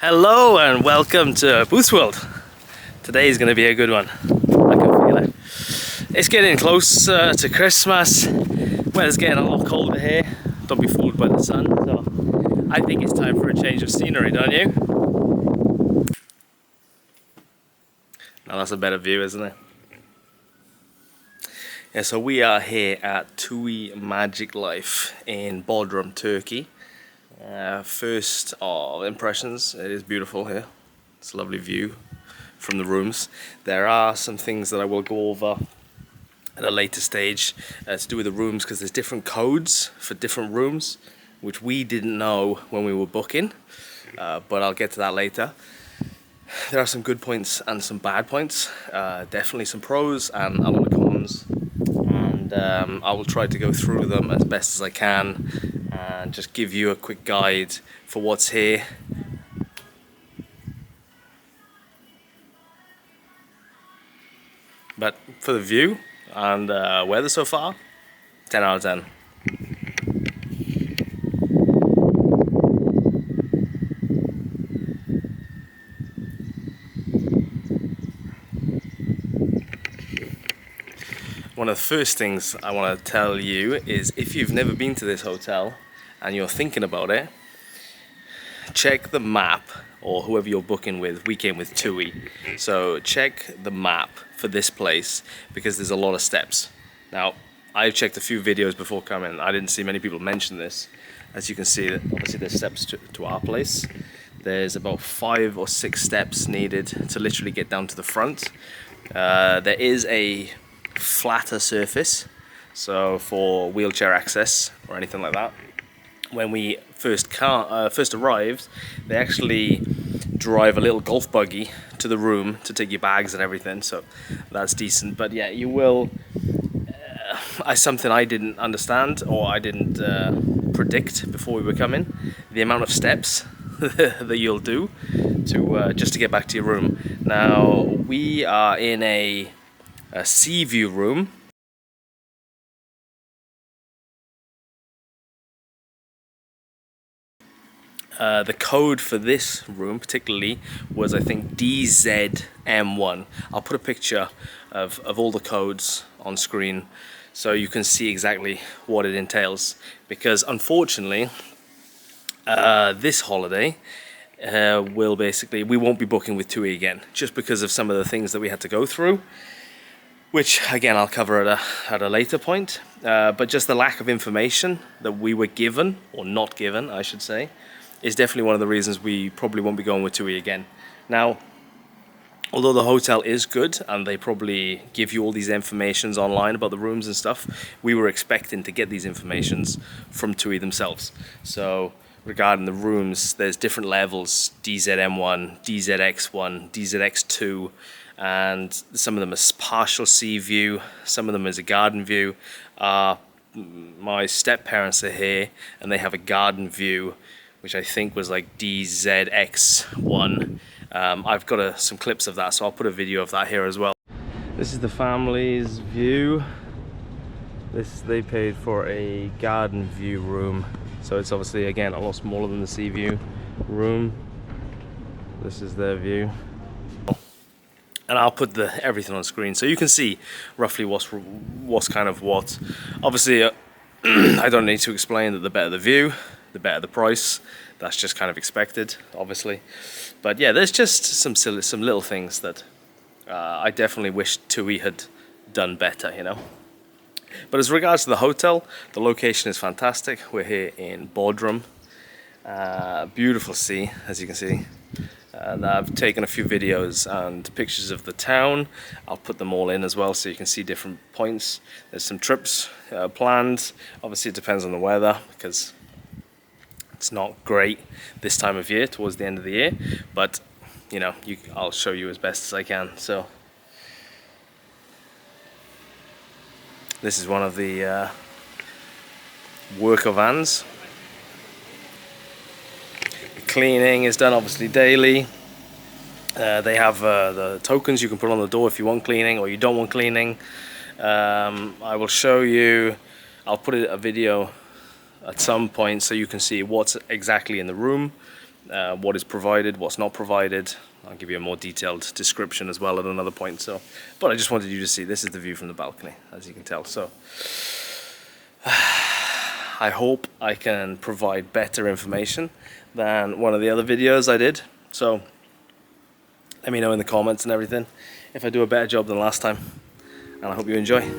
Hello and welcome to Booth World. Today is going to be a good one. I can feel it. It's getting close to Christmas. Weather's getting a lot colder here. Don't be fooled by the sun. So I think it's time for a change of scenery, don't you? Now that's a better view, isn't it? Yeah, so we are here at TUI Magic Life in Bodrum, Turkey. First of impressions, it is beautiful here. It's a lovely view from the rooms. There are some things that I will go over at a later stage to do with the rooms, because there's different codes for different rooms, which we didn't know when we were booking, but I'll get to that later. There are some good points and some bad points, definitely some pros and a lot of cons, and I will try to go through them as best as I can and just give you a quick guide for what's here. But for the view and weather so far, 10 out of 10. One of the first things I want to tell you is, if you've never been to this hotel and you're thinking about it, check the map, or whoever you're booking with. We came with TUI, so check the map for this place, because there's a lot of steps. Now, I've checked a few videos before coming. I didn't see many people mention this. As you can see, obviously there's steps to our place. There's about 5 or 6 steps needed to literally get down to the front. There is a flatter surface, so for wheelchair access or anything like that. When we first arrived, they actually drive a little golf buggy to the room to take your bags and everything, so that's decent. But yeah, you will something I didn't understand, or I didn't predict before we were coming, the amount of steps that you'll do to just to get back to your room. Now, we are in a sea view room. The code for this room particularly was, I think, DZM1. I'll put a picture of all the codes on screen so you can see exactly what it entails, because unfortunately this holiday we won't be booking with TUI again, just because of some of the things that we had to go through, which again I'll cover at a later point, but just the lack of information that we were given, or not given I should say, is definitely one of the reasons we probably won't be going with TUI again. Now, although the hotel is good and they probably give you all these informations online about the rooms and stuff, we were expecting to get these informations from TUI themselves. So regarding the rooms, there's different levels: DZM1, DZX1, DZX2, and some of them are partial sea view, some of them is a garden view. My step parents are here and they have a garden view, which I think was like DZX1. I've got some clips of that, so I'll put a video of that here as well. This is the family's view. They paid for a garden view room, so it's obviously again a lot smaller than the sea view room. This is their view, and I'll put everything on screen so you can see roughly what's kind of what. Obviously, I don't need to explain that the better the view, the better the price. That's just kind of expected, obviously. But yeah, there's just some little things that I definitely wish TUI had done better, you know. But as regards to the hotel, the location is fantastic. We're here in Bodrum. Beautiful sea, as you can see. I've taken a few videos and pictures of the town. I'll put them all in as well so you can see different points. There's some trips planned. Obviously it depends on the weather, because it's not great this time of year, towards the end of the year, but you know, I'll show you as best as I can. So this is one of the worker vans. The cleaning is done obviously daily. They have the tokens you can put on the door if you want cleaning or you don't want cleaning. I will show you, I'll put a video at some point so you can see what's exactly in the room. what is provided, what's not provided. I'll give you a more detailed description as well at another point. So, but I just wanted you to see this is the view from the balcony, as you can tell. So I hope I can provide better information than one of the other videos I did. So let me know in the comments and everything if I do a better job than last time, and I hope you enjoy.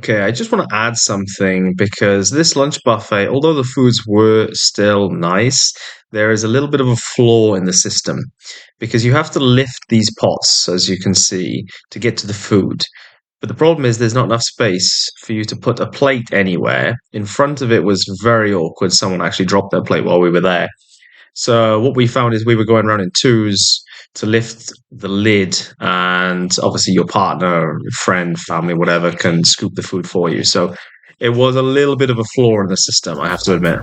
Okay, I just want to add something because this lunch buffet, although the foods were still nice, there is a little bit of a flaw in the system because you have to lift these pots, as you can see, to get to the food. But the problem is there's not enough space for you to put a plate anywhere. In front of it was very awkward. Someone actually dropped their plate while we were there. So what we found is we were going around in twos to lift the lid, and obviously your partner, friend, family, whatever, can scoop the food for you. So it was a little bit of a flaw in the system, I have to admit.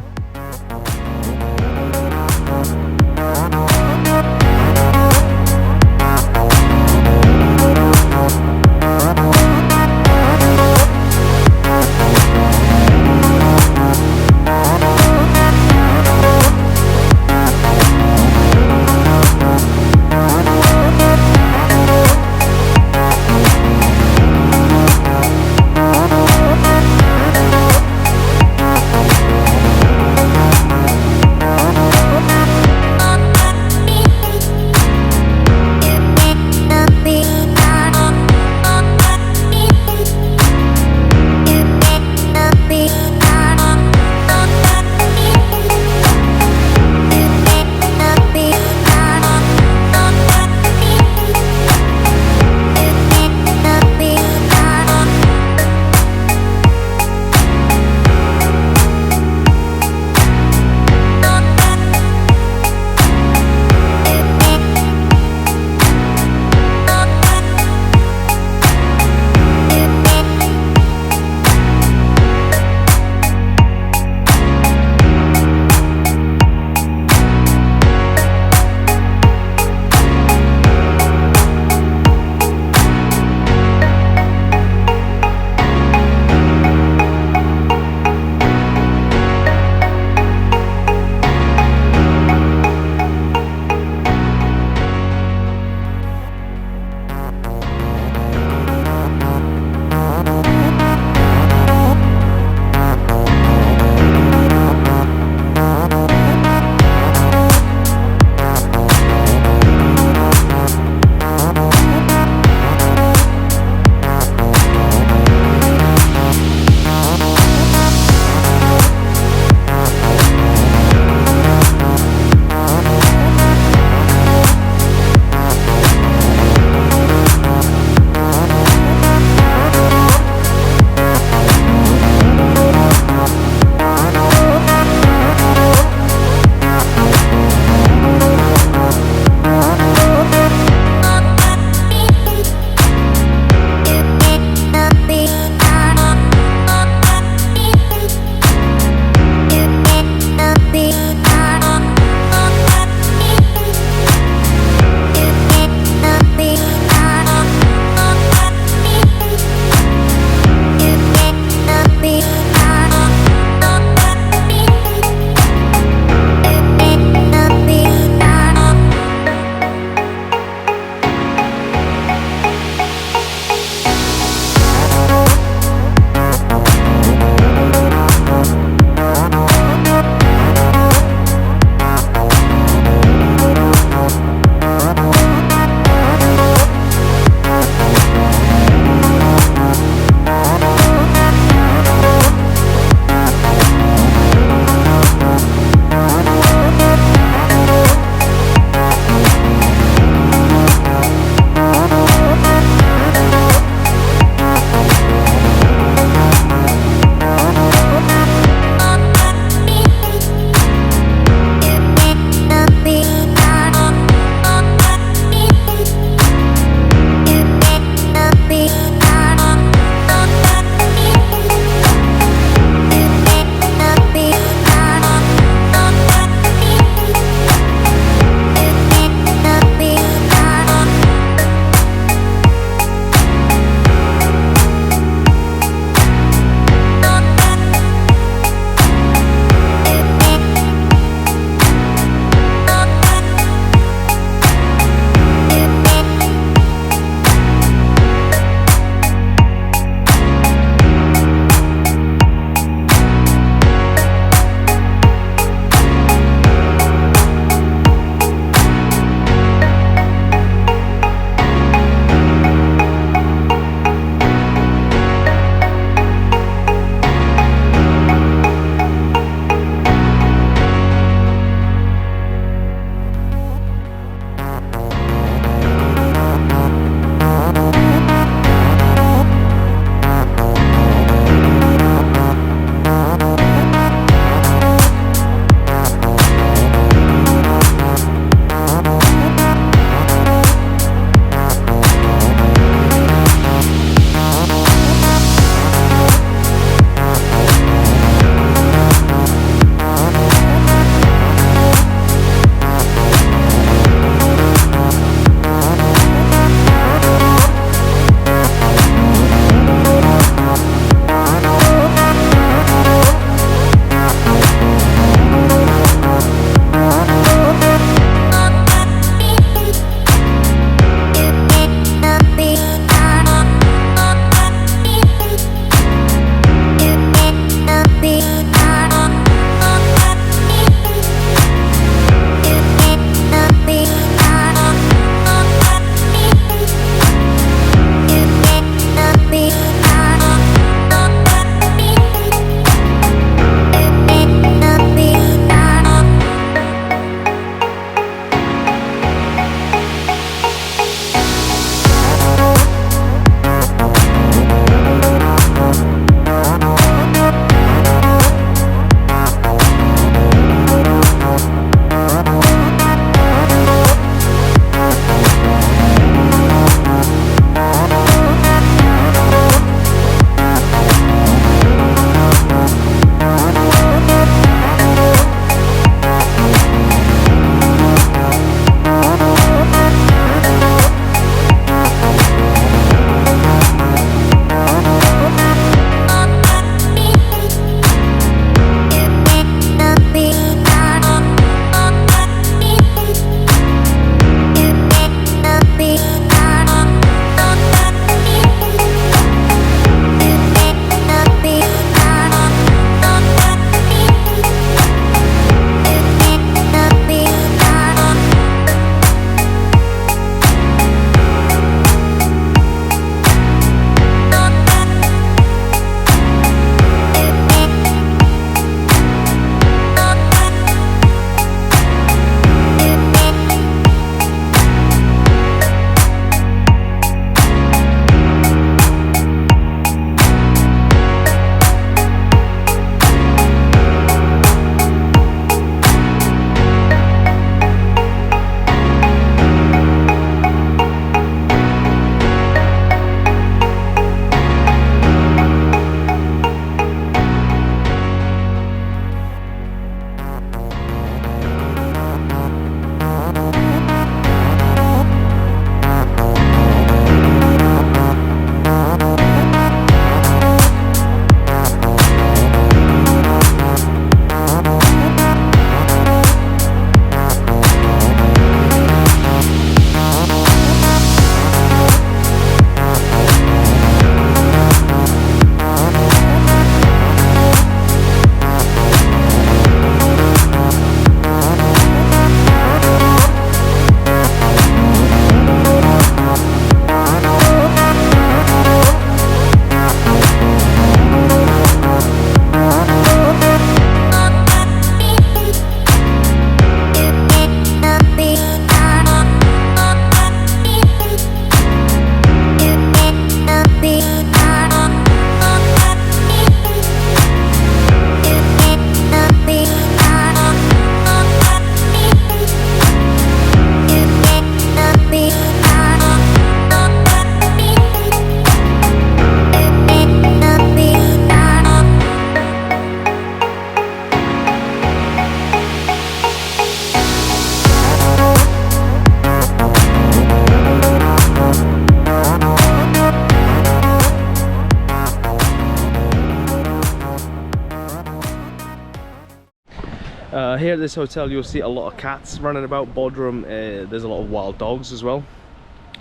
Here at this hotel you'll see a lot of cats running about. Bodrum, there's a lot of wild dogs as well.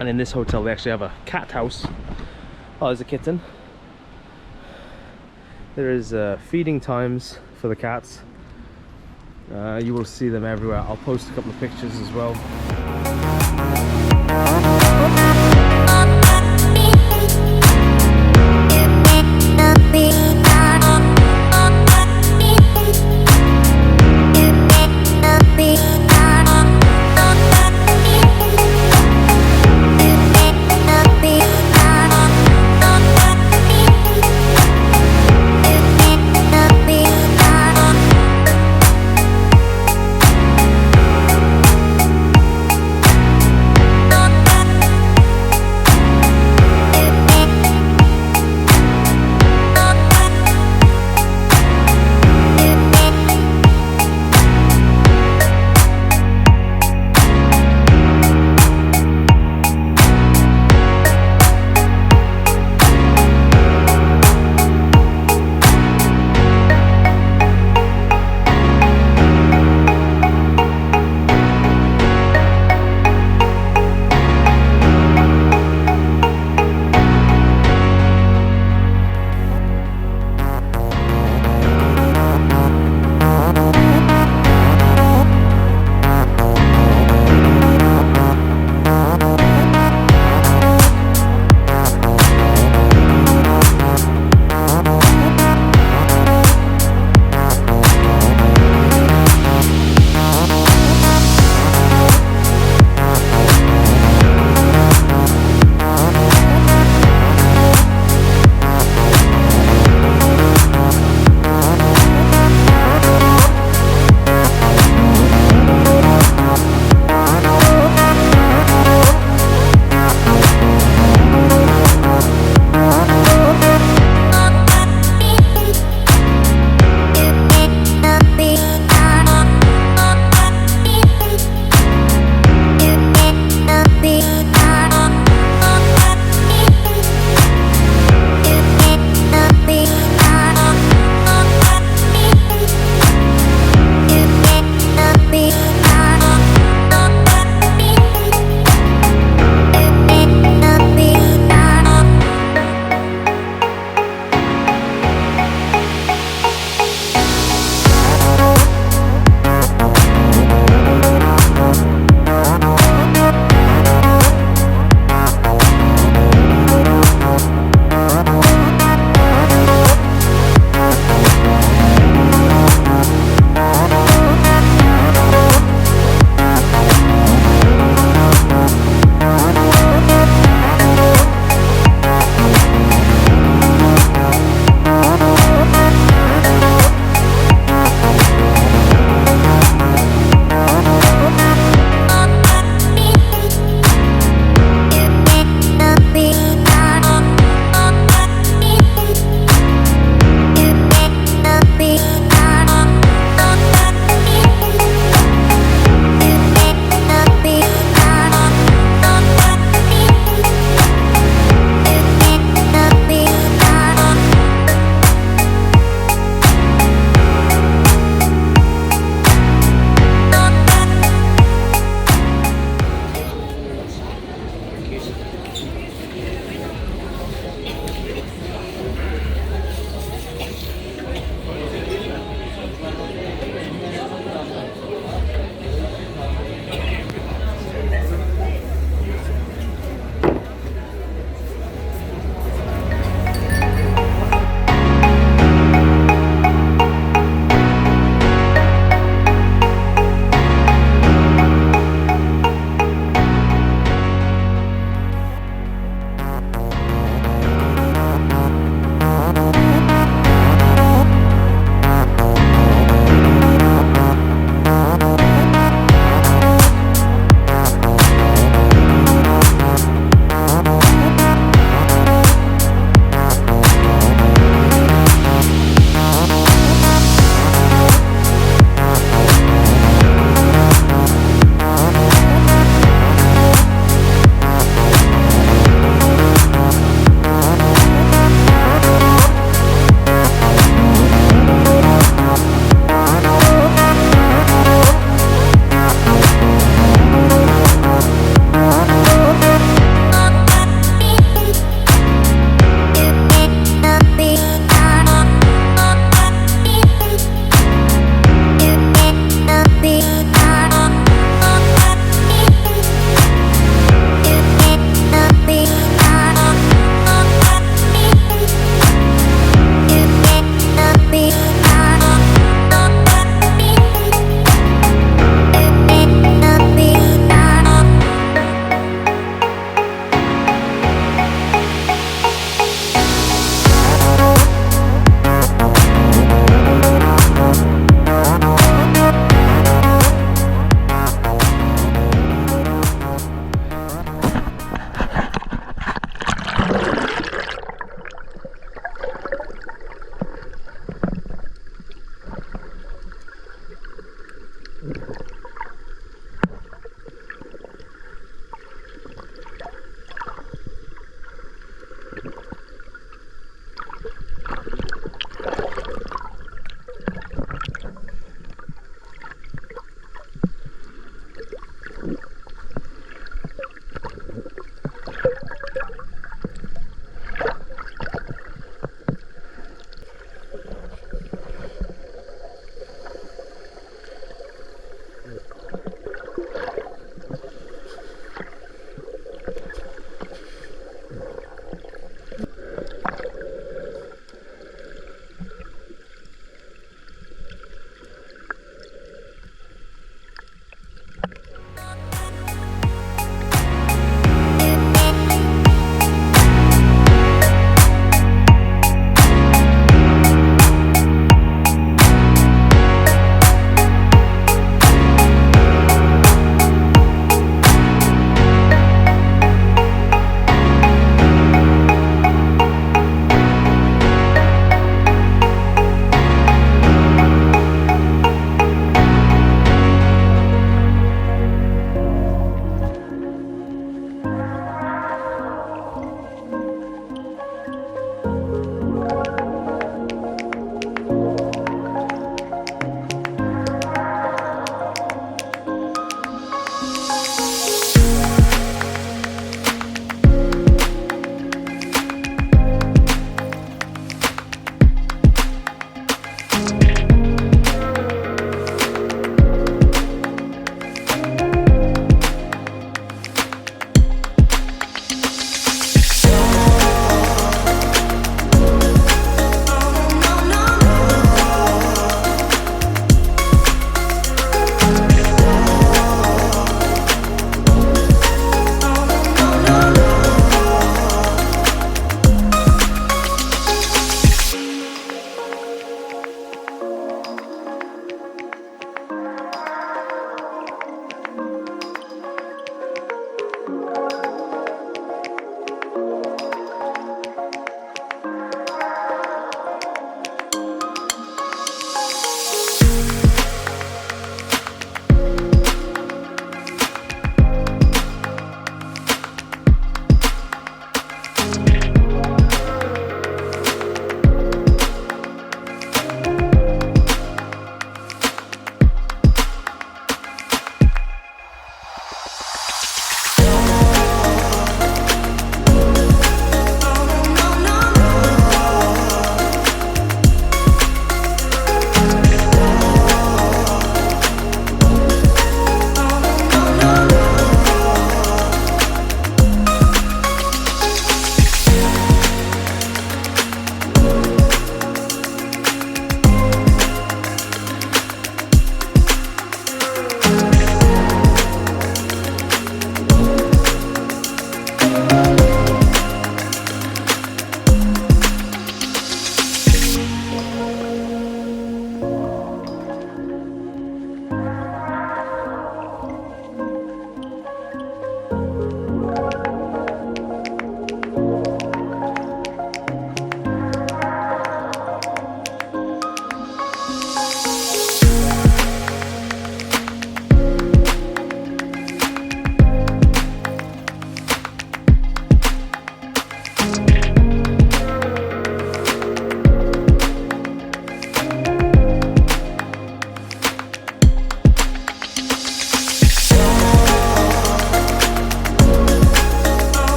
And in this hotel they actually have a cat house. Oh, there's a kitten. There is feeding times for the cats. You will see them everywhere. I'll post a couple of pictures as well.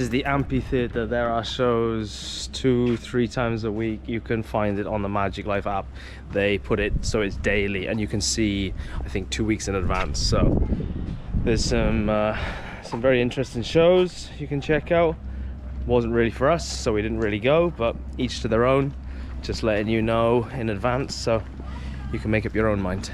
is the Amphitheater. There are shows 2-3 times a week. You can find it on the Magic Life app. They put it so it's daily, and you can see, I think, 2 weeks in advance. So there's some very interesting shows you can check out. Wasn't really for us, so we didn't really go, but each to their own. Just letting you know in advance so you can make up your own mind.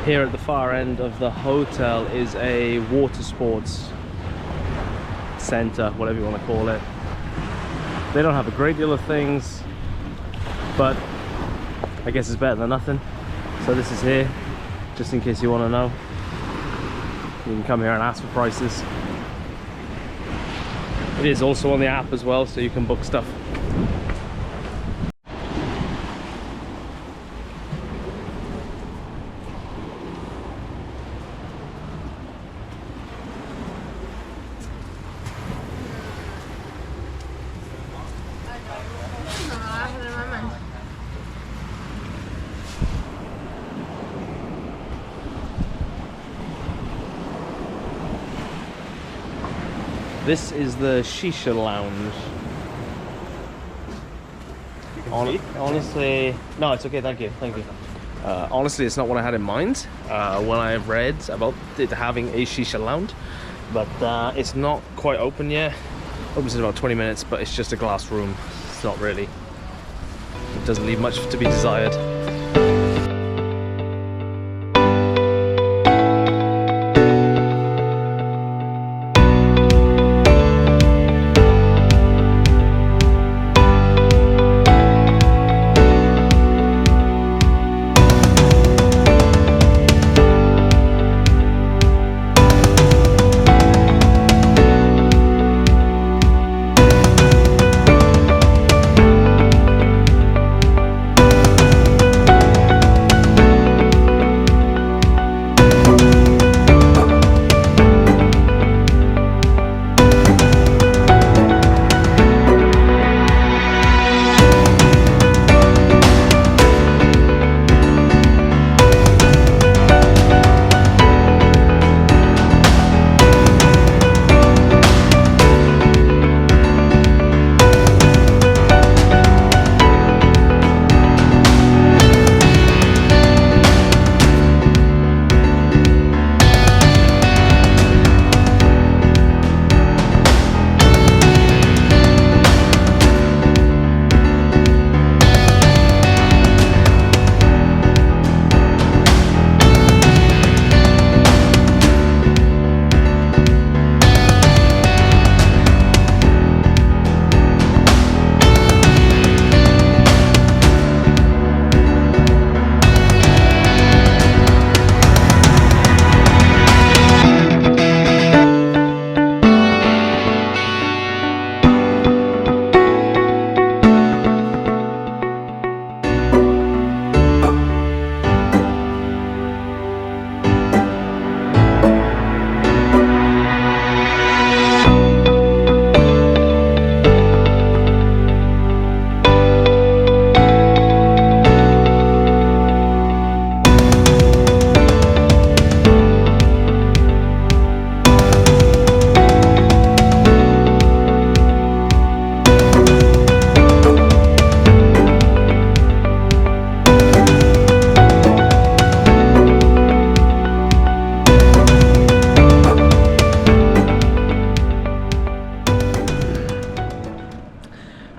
Here at the far end of the hotel is a water sports center, whatever you want to call it. They don't have a great deal of things, but I guess it's better than nothing. So this is here, just in case you want to know. You can come here and ask for prices. It is also on the app as well, so you can book stuff. This is the Shisha Lounge. Honestly, no, it's okay, thank you. Honestly, it's not what I had in mind when I read about it having a Shisha Lounge, but it's not quite open yet. Opens in about 20 minutes, but it's just a glass room. It's not really, it doesn't leave much to be desired.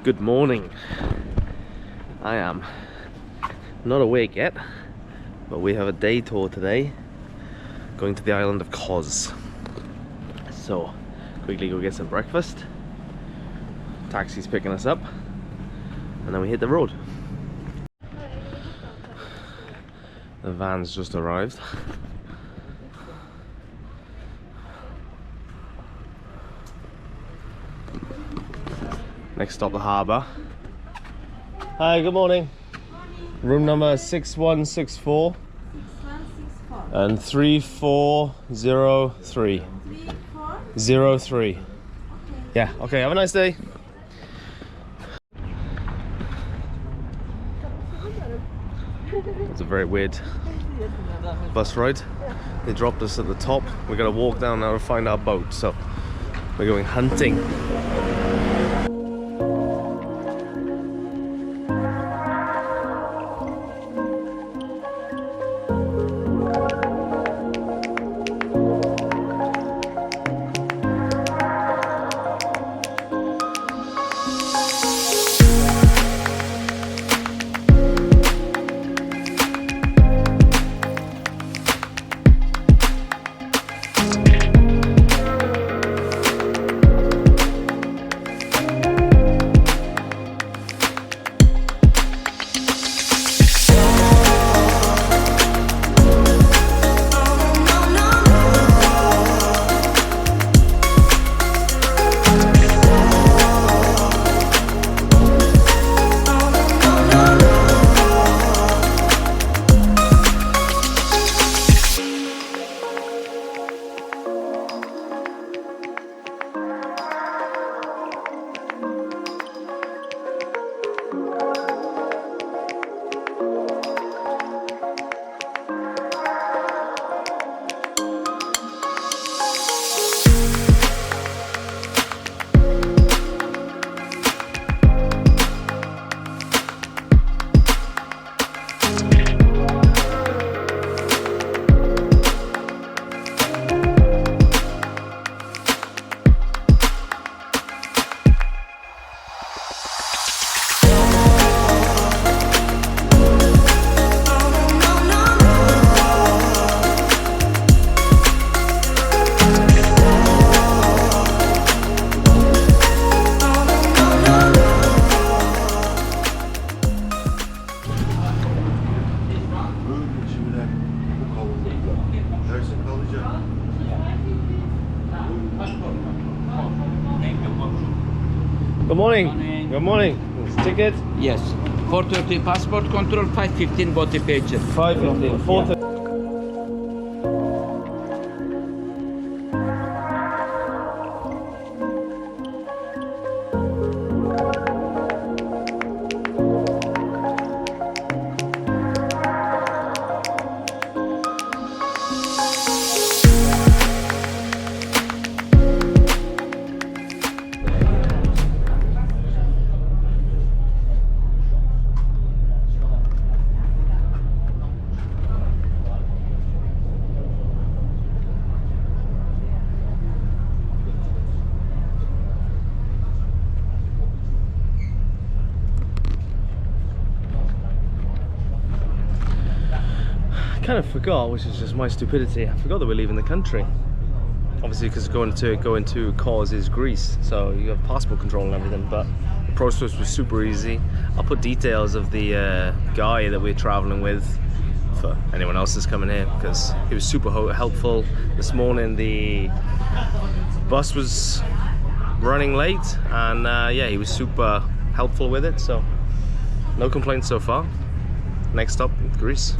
Good morning. I am not awake yet, but we have a day tour today going to the island of Kos. So quickly go get some breakfast, taxi's picking us up, and then we hit the road. The van's just arrived. Next stop, the harbour. Hi, good morning. Room number 6164 and 3403. 03. Yeah, okay, have a nice day. very weird bus ride. They dropped us at the top. We're gonna walk down now to find our boat. So we're going hunting. Good morning. Good morning. Ticket? Yes. 4:30 passport control, 5:15 body page. 5:15. 4:30. I kind of forgot, which is just my stupidity. I forgot that we're leaving the country. Obviously, because going to Kos is Greece, so you have passport control and everything. But the process was super easy. I'll put details of the guy that we're traveling with for anyone else that's coming here, because he was super helpful. This morning the bus was running late, and yeah, he was super helpful with it. So no complaints so far. Next stop, Greece.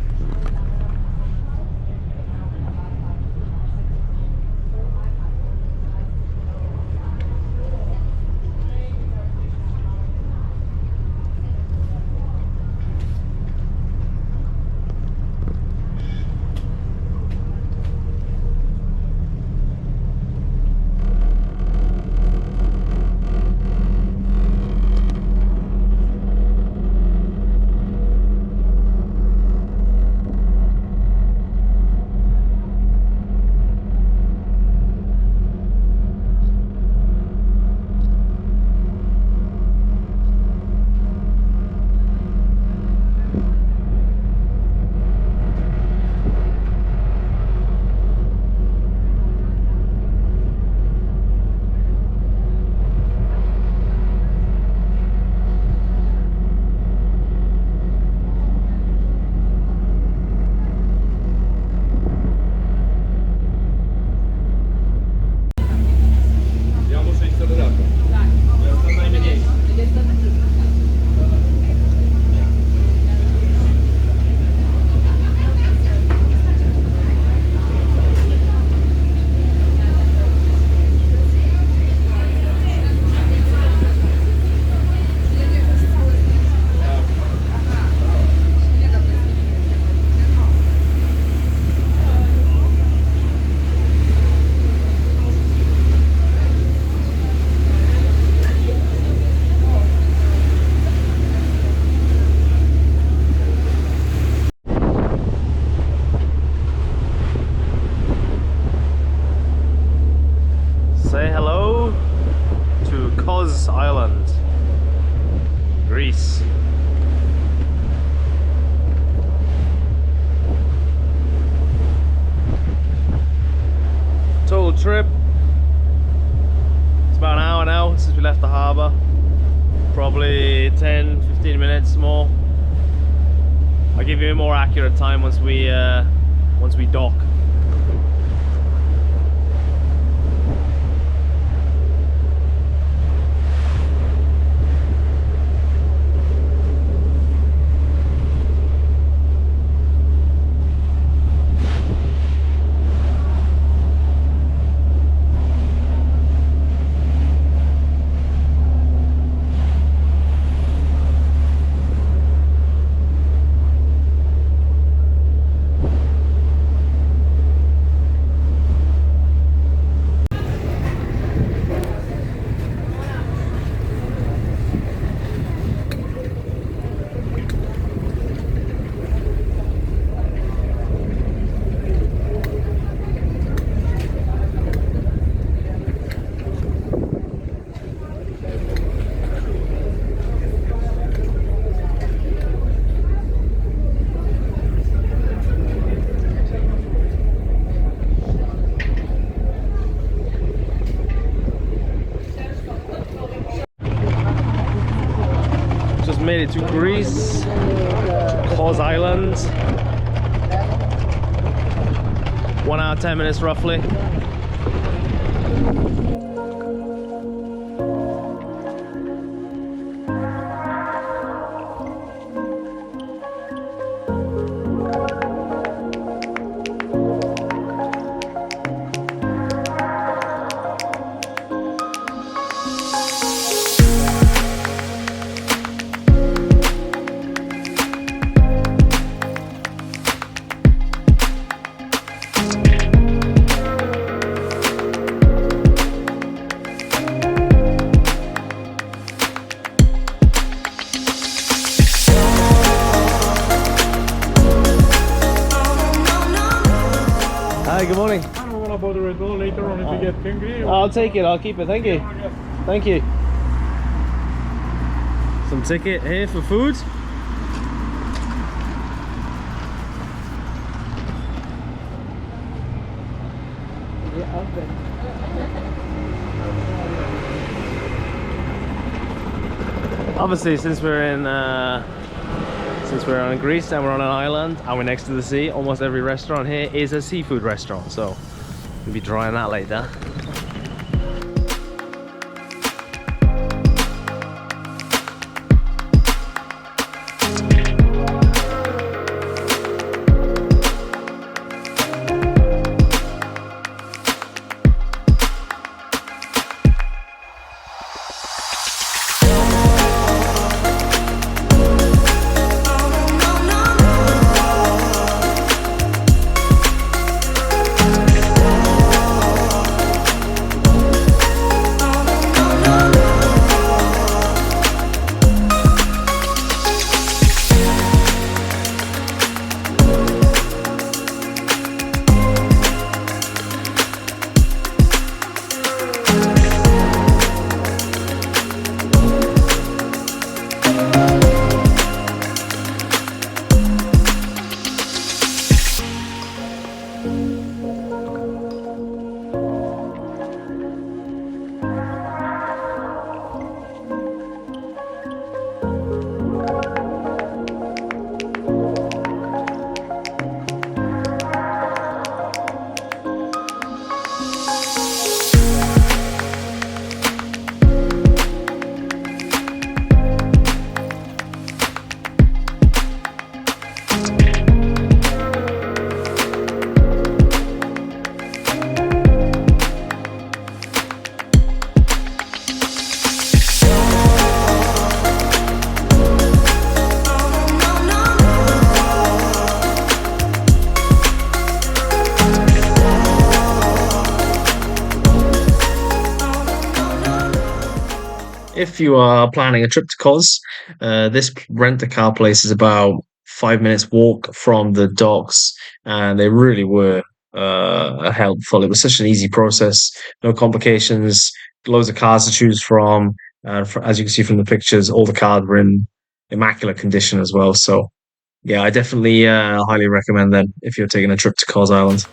Kos Island, Greece. Total trip. It's about an hour now since we left the harbour. Probably 10-15 minutes more. I'll give you a more accurate time once we dock. Made it to Greece, Kos Island. 1 hour 10 minutes roughly. Hi, good morning. I don't want to bother at all. Later on, if you get hungry. I'll take it, I'll keep it, thank you. Thank you. Some ticket here for food. Obviously, since we're in Greece and we're on an island and we're next to the sea, almost every restaurant here is a seafood restaurant, so we'll be trying that later. If you are planning a trip to Kos, this rent-a-car place is about 5 minutes walk from the docks, and they really were helpful. It was such an easy process, no complications, loads of cars to choose from. As you can see from the pictures, all the cars were in immaculate condition as well. So yeah, I definitely highly recommend them if you're taking a trip to Cause Island.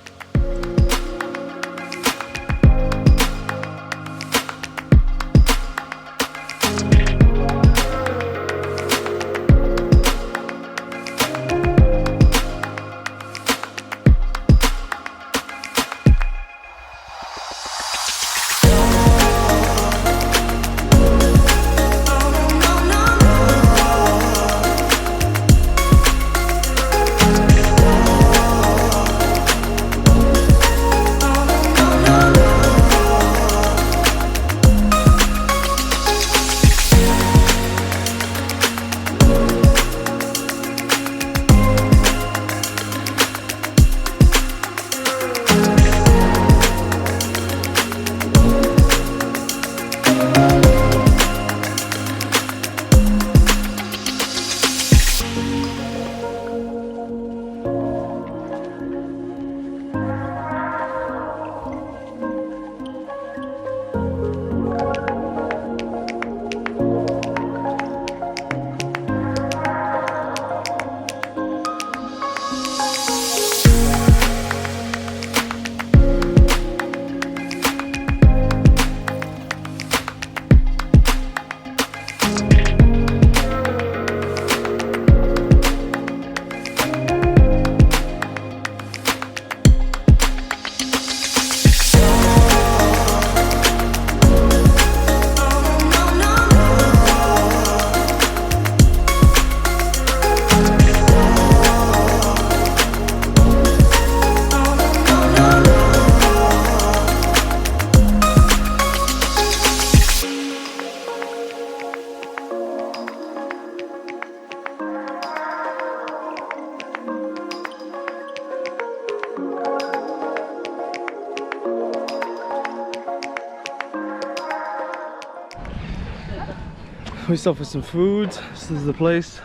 We stopped for some food. This is the place,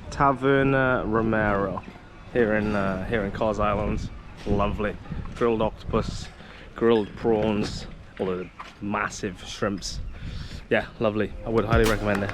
Taverna Romero, here in Cause Island. Lovely, grilled octopus, grilled prawns, all the massive shrimps. Yeah, lovely. I would highly recommend it.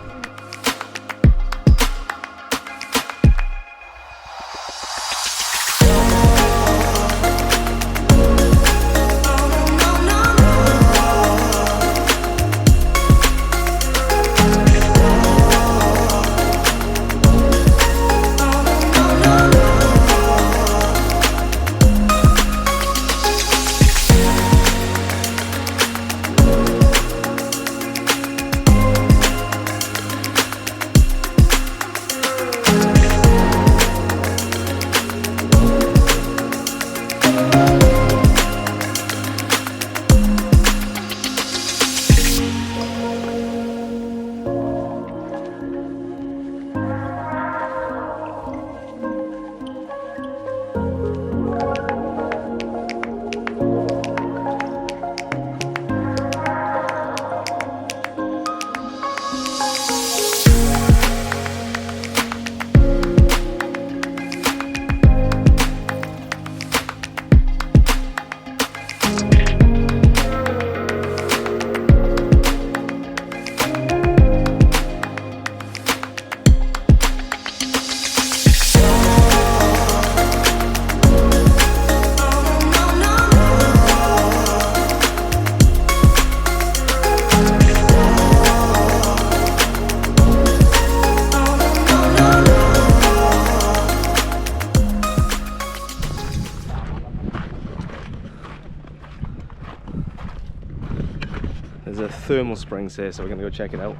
There's a thermal springs here, so we're gonna go check it out.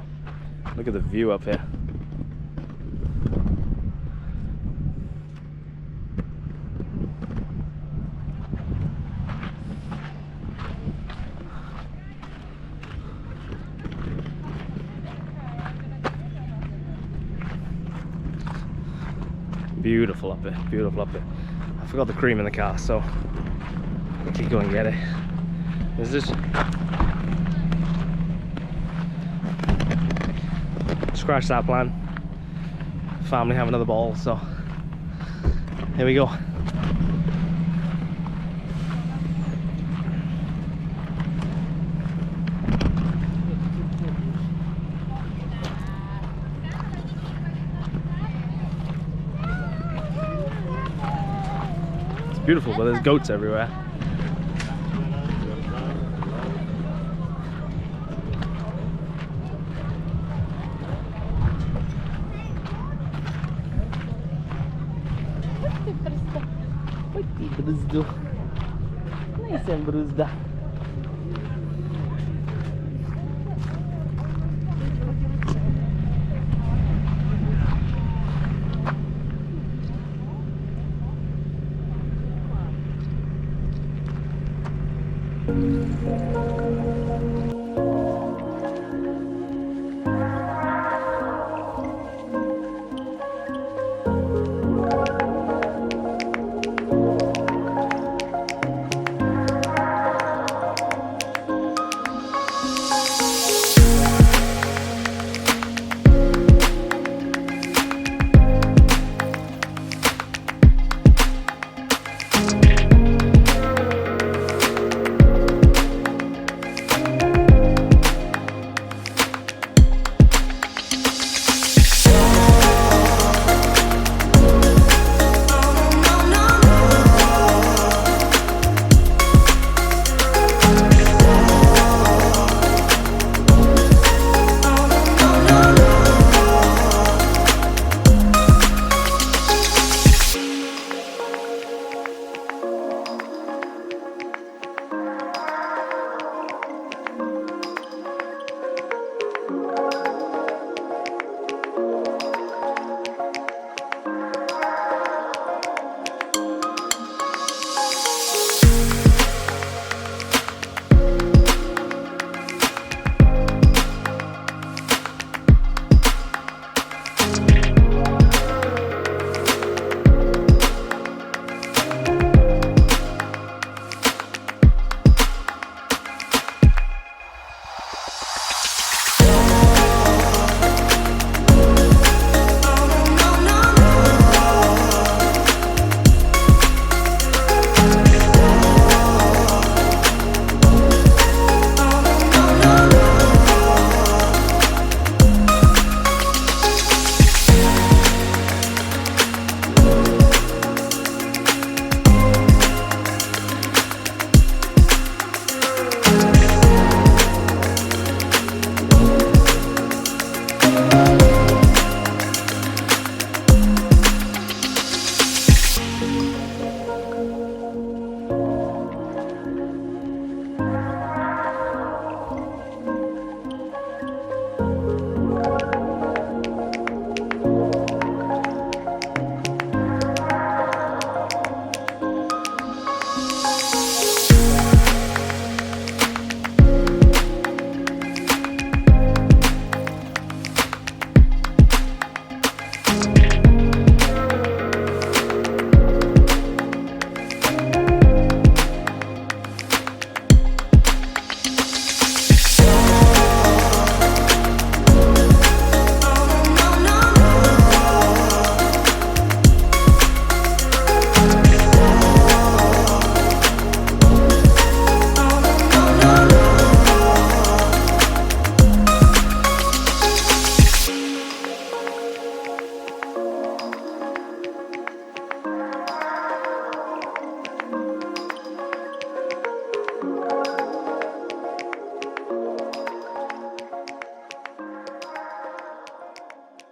Look at the view up here. Beautiful up there, beautiful up there. I forgot the cream in the car, so quickly go and get it. There's this. Scratch that plan. Family have another ball, so here we go. beautiful, but there's goats everywhere. Bruzdu. Neyse bruzda.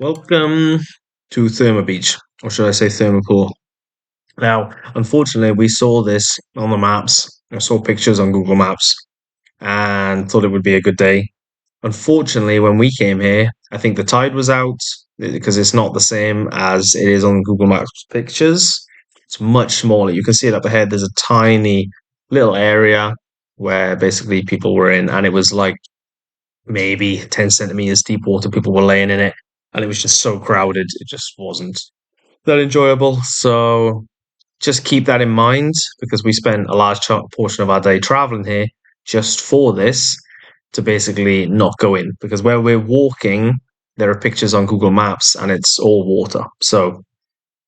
Welcome to Therma Beach, or should I say Thermopore? Now, unfortunately, we saw this on the maps. I saw pictures on Google Maps and thought it would be a good day. Unfortunately, when we came here, I think the tide was out because it's not the same as it is on Google Maps pictures. It's much smaller. You can see it up ahead. There's a tiny little area where basically people were in, and it was like maybe 10 centimeters deep water. People were laying in it, and it was just so crowded. It just wasn't that enjoyable. So just keep that in mind because we spent a large portion of our day traveling here just for this to basically not go in because where we're walking, there are pictures on Google Maps and it's all water. So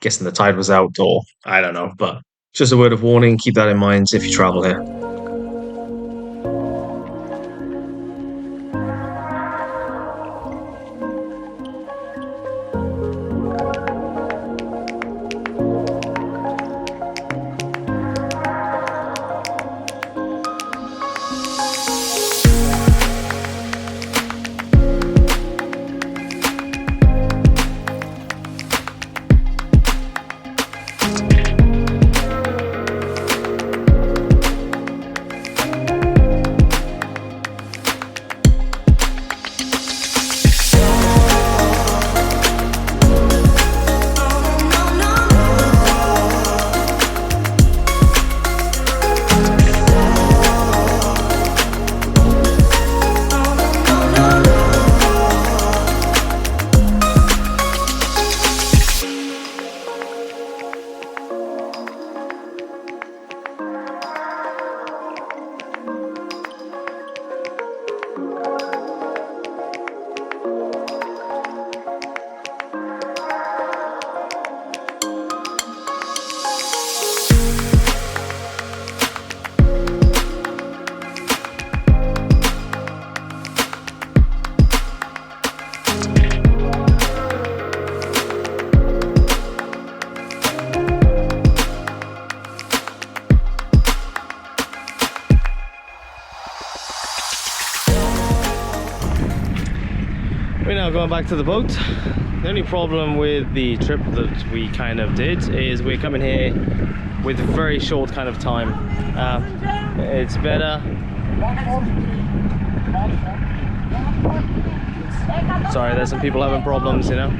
guessing the tide was out or I don't know, but just a word of warning, keep that in mind if you travel here. going back to the boat. The only problem with the trip that we kind of did is we're coming here with a very short kind of time. It's better. Sorry, there's some people having problems, you know.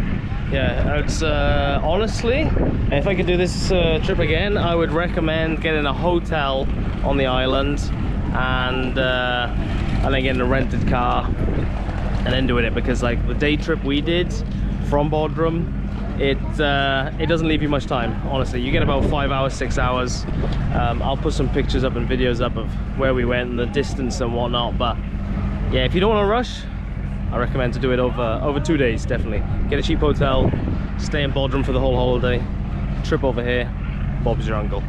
Yeah, it's honestly, if I could do this trip again, I would recommend getting a hotel on the island and then getting a rented car and then doing it, because like the day trip we did from Bodrum, it doesn't leave you much time. Honestly, you get about 5 hours, 6 hours. I'll put some pictures up and videos up of where we went and the distance and whatnot, but yeah, if you don't want to rush, I recommend to do it over 2 days. Definitely get a cheap hotel, stay in Bodrum for the whole holiday, trip over here, Bob's your uncle.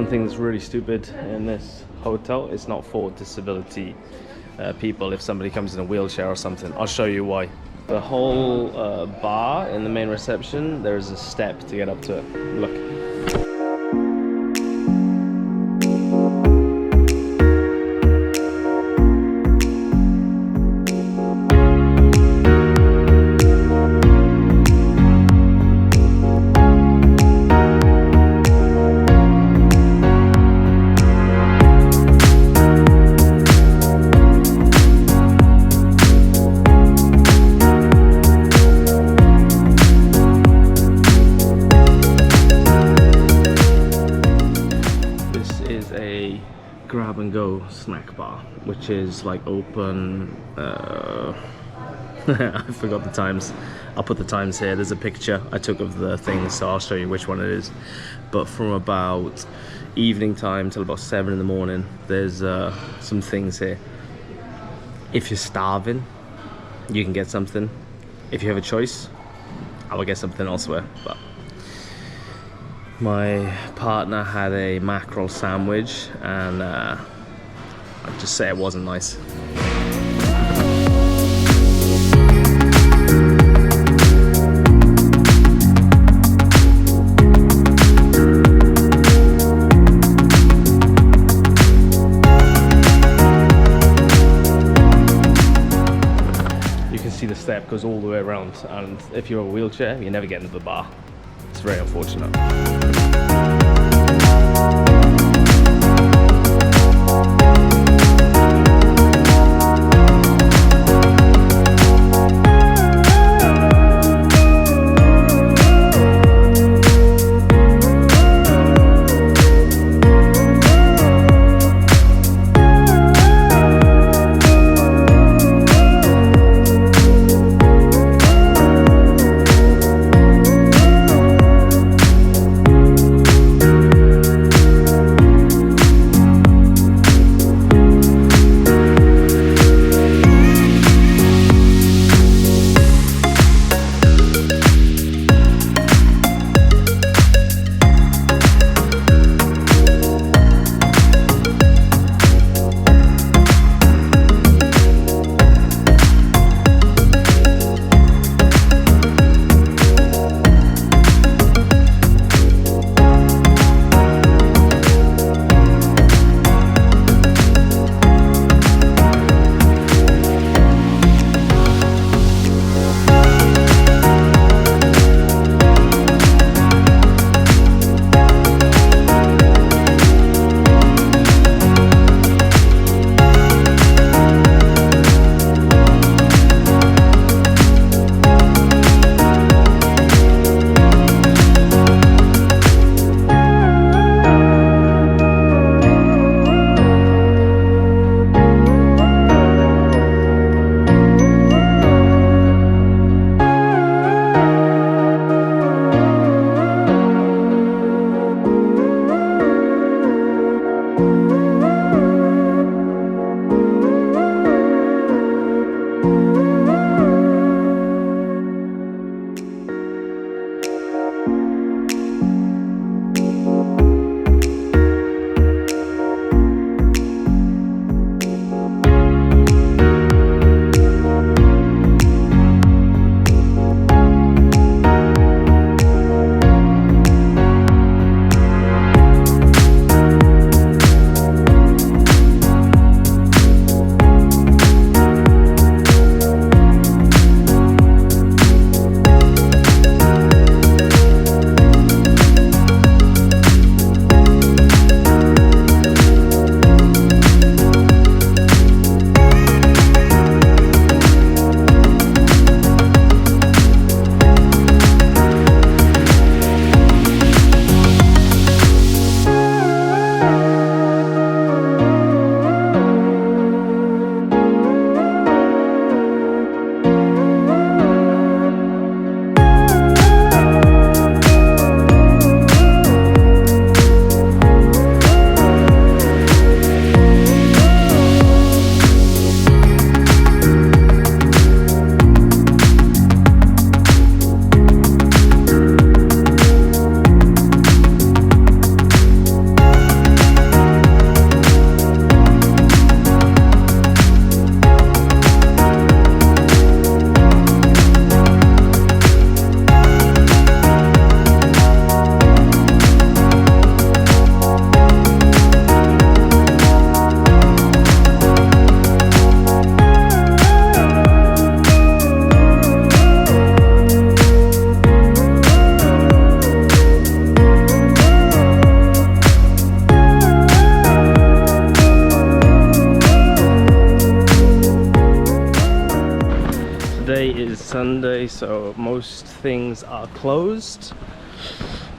one thing that's really stupid in this hotel. It's not for disability people if somebody comes in a wheelchair or something. I'll show you why. The whole bar in the main reception, there's a step to get up to it. Look. Grab and go snack bar, which is like open I forgot the times. I'll put the times here. There's a picture I took of the thing, so I'll show you which one it is. But from about evening time till about 7 in the morning, there's some things here. If you're starving, you can get something. If you have a choice, I will get something elsewhere. But my partner had a mackerel sandwich, and I'd just say it wasn't nice. You can see the step goes all the way around, and if you're a wheelchair, you never get into the bar. It's very unfortunate. Sunday, so most things are closed.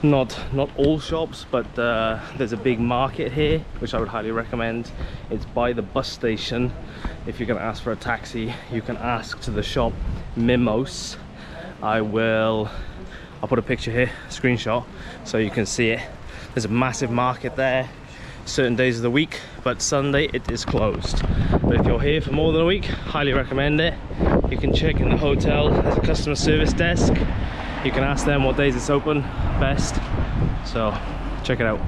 Not all shops, but there's a big market here, which I would highly recommend. It's by the bus station. If you're going to ask for a taxi, you can ask to the shop Mimos. I'll put a picture here, screenshot, so you can see it. There's a massive market there certain days of the week, but Sunday it is closed. But if you're here for more than a week, highly recommend it. You can check in the hotel, there's a customer service desk. You can ask them what days it's open best, so check it out.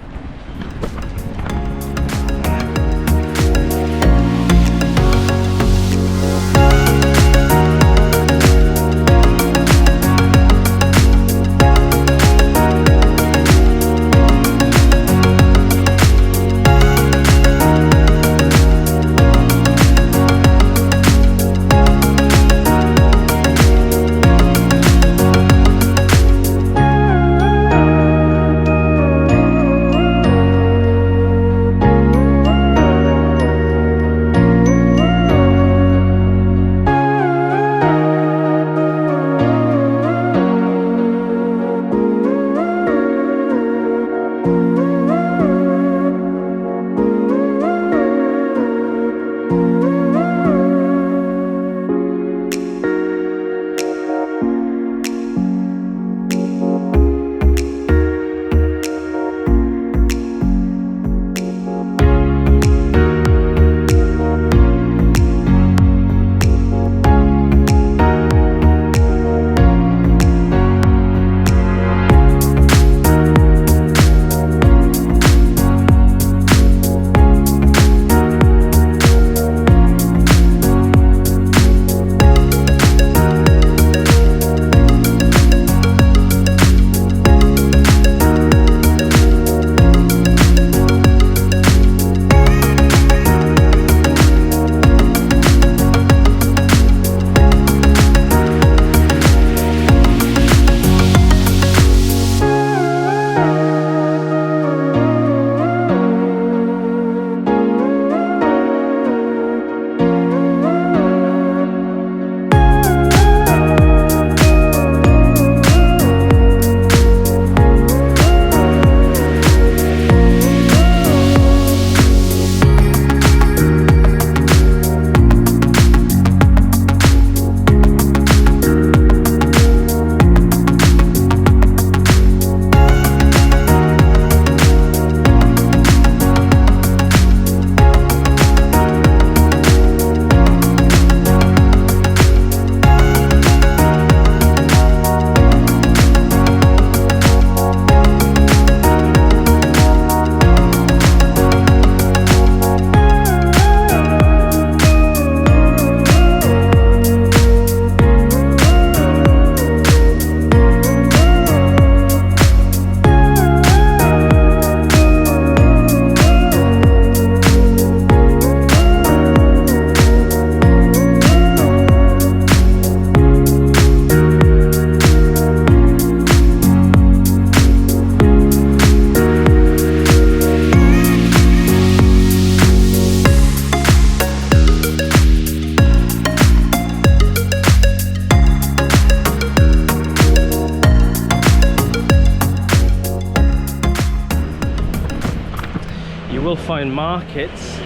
will find markets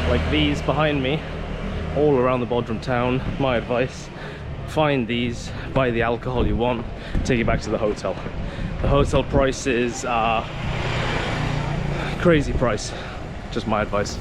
like these behind me all around the Bodrum town. My advice, find these, buy the alcohol you want, take it back to the hotel. The hotel prices are crazy price, just my advice.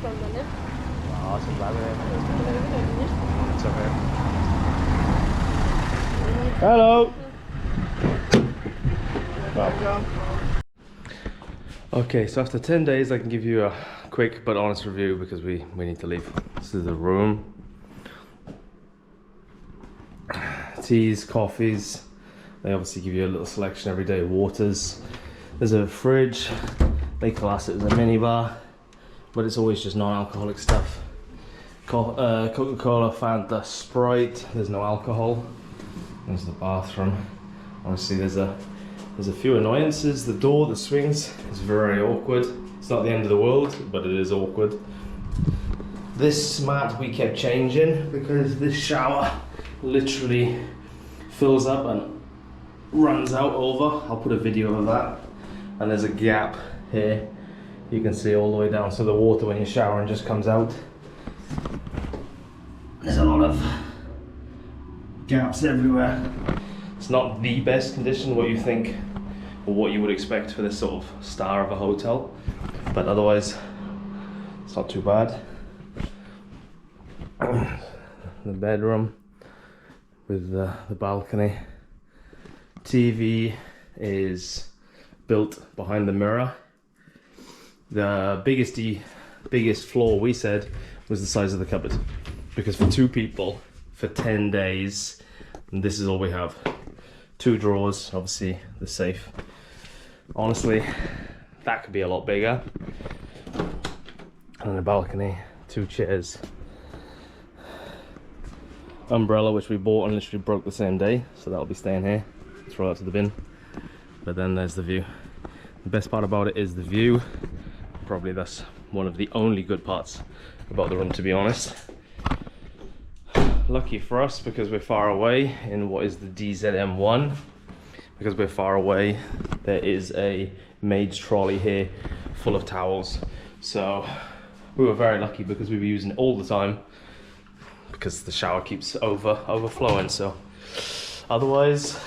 Sormalı. Awesome, bye. Olabilir. It's okay. Hello. Okay, so after 10 days, I can give you a quick but honest review because we need to leave. This is the room. Teas, coffees. They obviously give you a little selection every day. Waters. There's a fridge. They class it as a minibar, but it's always just non-alcoholic stuff. Coca-Cola, Fanta, Sprite. There's no alcohol. There's the bathroom. Obviously, there's a few annoyances. The door that swings is very awkward. It's not the end of the world, but it is awkward. This mat we kept changing because this shower literally fills up and runs out over. I'll put a video of that. And there's a gap here. You can see all the way down. So the water when you're showering just comes out. There's a lot of gaps everywhere. It's not the best condition, what you think or what you would expect for this sort of star of a hotel, but otherwise it's not too bad. The bedroom with the balcony. TV is built behind the mirror. The biggest flaw we said was the size of the cupboard, because for 2 people for 10 days, and this is all we have. 2 drawers, obviously the safe. Honestly, that could be a lot bigger. And the balcony, 2 chairs. Umbrella, which we bought and literally broke the same day, so that'll be staying here. Throw that to the bin. But then there's the view. The best part about it is the view. Probably that's one of the only good parts about the room, to be honest. Lucky for us because we're far away in what is the DZM1. Because we're far away, there is a maid's trolley here full of towels. So we were very lucky because we were using it all the time because the shower keeps overflowing. So otherwise,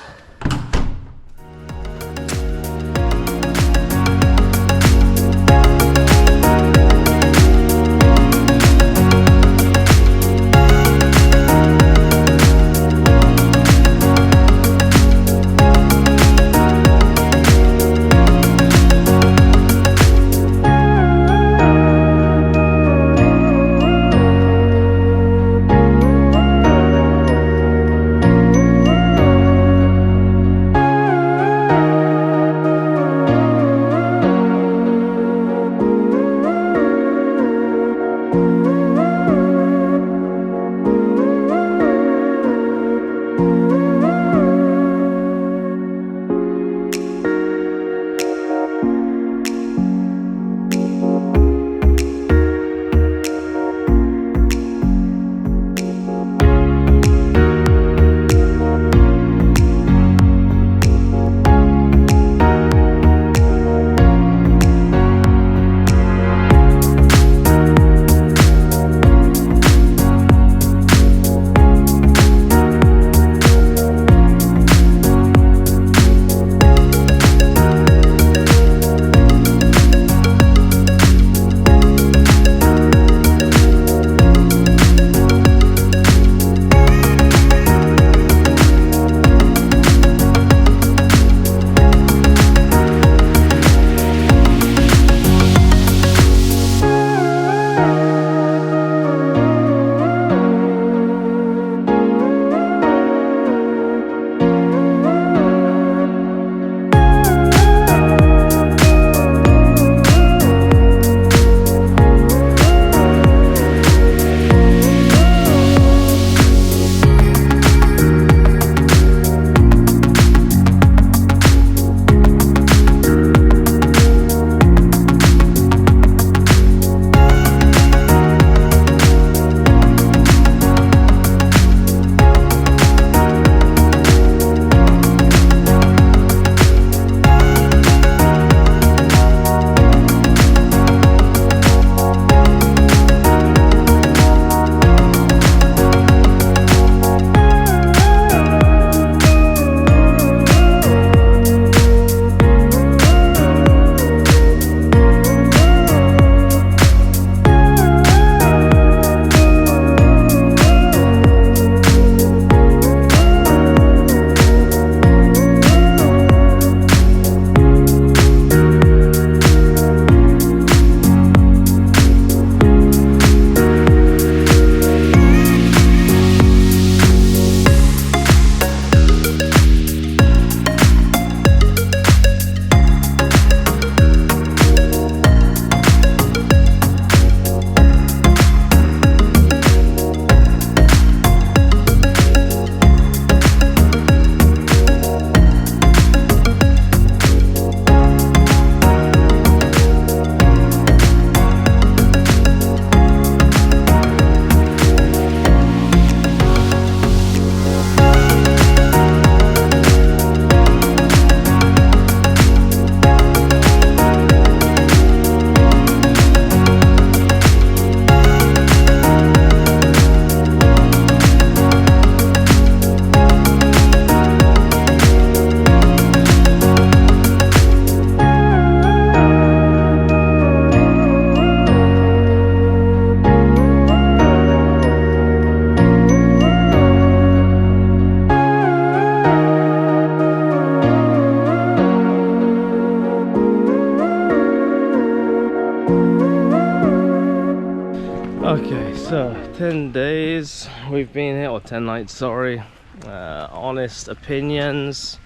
Okay, so 10 days we've been here, or 10 nights, sorry. Honest opinions.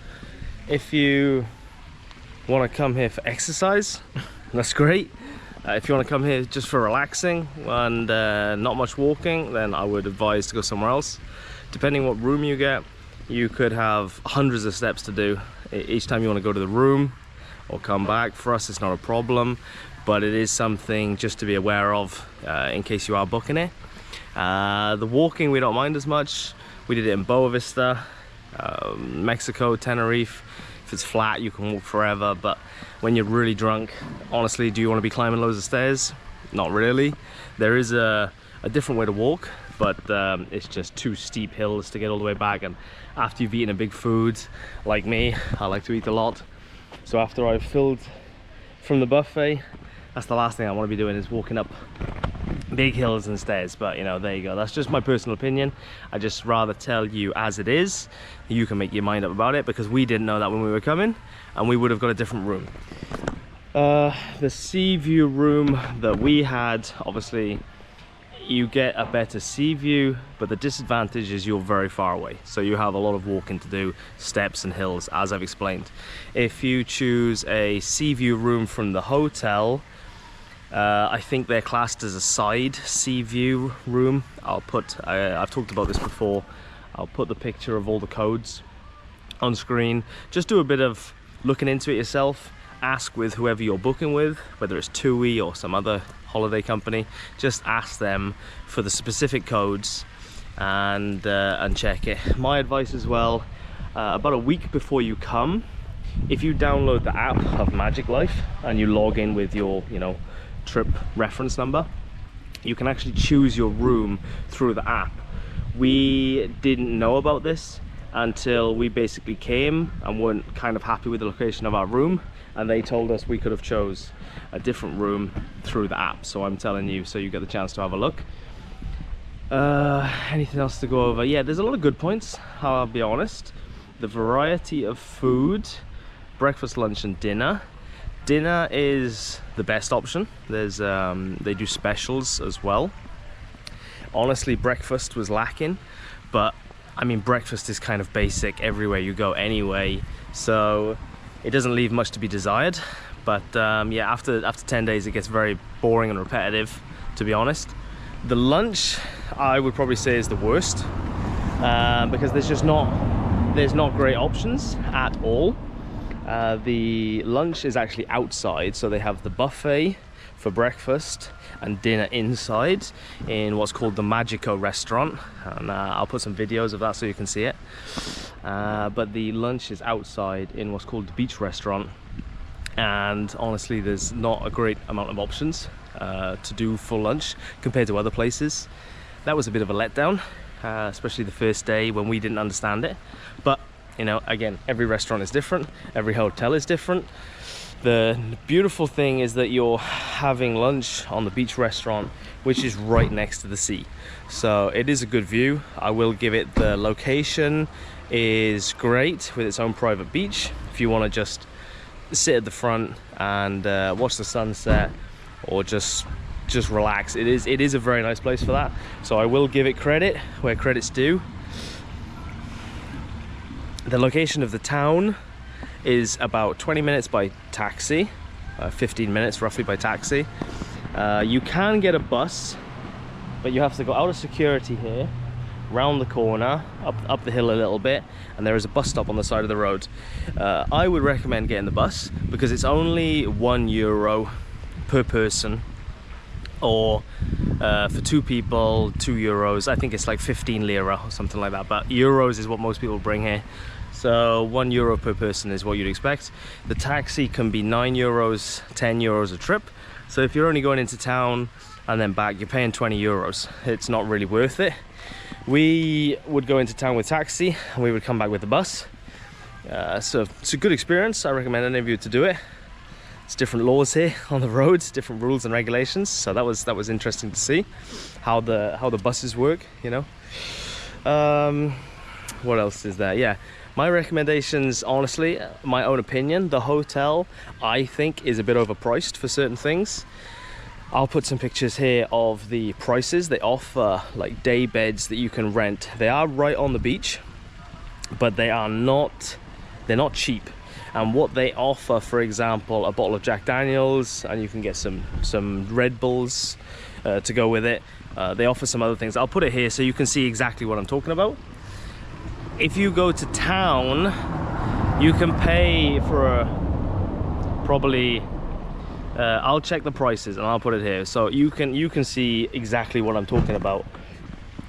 If you want to come here for exercise, that's great. If you want to come here just for relaxing and not much walking, then I would advise to go somewhere else. Depending what room you get, you could have hundreds of steps to do each time you want to go to the room or come back. For us, it's not a problem, but it is something just to be aware of in case you are booking it. The walking we don't mind as much. We did it in Boa Vista, Mexico, Tenerife. If it's flat, you can walk forever, but when you're really drunk, honestly, do you want to be climbing loads of stairs? Not really. There is a different way to walk, but it's just 2 steep hills to get all the way back. And after you've eaten a big food, like me, I like to eat a lot. So after I've filled from the buffet, that's the last thing I want to be doing, is walking up big hills and stairs. But you know, there you go, that's just my personal opinion. I just rather tell you as it is. You can make your mind up about it, because we didn't know that when we were coming, and we would have got a different room. The sea view room that we had, obviously you get a better sea view, but the disadvantage is you're very far away, so you have a lot of walking to do, steps and hills, as I've explained. If you choose a sea view room from the hotel, I think they're classed as a side sea view room. I've talked about this before. I'll put the picture of all the codes on screen. Just do a bit of looking into it yourself. Ask with whoever you're booking with, whether it's TUI or some other holiday company. Just ask them for the specific codes and check it. My advice as well, about a week before you come, if you download the app of Magic Life and you log in with your, trip reference number, you can actually choose your room through the app. We didn't know about this until we basically came and weren't kind of happy with the location of our room, and they told us we could have chose a different room through the app. So I'm telling you, so you get the chance to have a look. Anything else to go over? Yeah, there's a lot of good points, I'll be honest. The variety of food, breakfast, lunch and dinner. Dinner is the best option. There's they do specials as well. Honestly, breakfast was lacking, but I mean, breakfast is kind of basic everywhere you go anyway, so it doesn't leave much to be desired. But yeah, after 10 days it gets very boring and repetitive, to be honest. The lunch I would probably say is the worst, because there's not great options at all. The lunch is actually outside, so they have the buffet for breakfast and dinner inside in what's called the Magico restaurant, and I'll put some videos of that so you can see it. But the lunch is outside in what's called the beach restaurant, and honestly there's not a great amount of options to do for lunch compared to other places. That was a bit of a letdown, especially the first day when we didn't understand it. But again, every restaurant is different, every hotel is different. The beautiful thing is that you're having lunch on the beach restaurant, which is right next to the sea, so it is a good view. I will give it, the location is great with its own private beach if you want to just sit at the front and watch the sunset, or just relax. It is a very nice place for that, so I will give it credit where credit's due. The location of the town is about 20 minutes by taxi, 15 minutes roughly by taxi. You can get a bus, but you have to go out of security here, round the corner, up the hill a little bit, and there is a bus stop on the side of the road. I would recommend getting the bus because it's only €1 per person, or for 2 people, €2. I think it's like 15 lira or something like that, but euros is what most people bring here. So €1 per person is what you'd expect. The taxi can be €9, €10 a trip. So if you're only going into town and then back, you're paying €20. It's not really worth it. We would go into town with taxi and we would come back with the bus. So it's a good experience. I recommend any of you to do it. It's different laws here on the roads, different rules and regulations. So that was interesting to see how the buses work, What else is there? Yeah. My recommendations, honestly, my own opinion, the hotel I think is a bit overpriced for certain things. I'll put some pictures here of the prices. They offer like day beds that you can rent. They are right on the beach, but they're not cheap. And what they offer, for example, a bottle of Jack Daniels, and you can get some Red Bulls to go with it. They offer some other things. I'll put it here so you can see exactly what I'm talking about. If you go to town, you can pay for probably I'll check the prices and I'll put it here so you can see exactly what I'm talking about.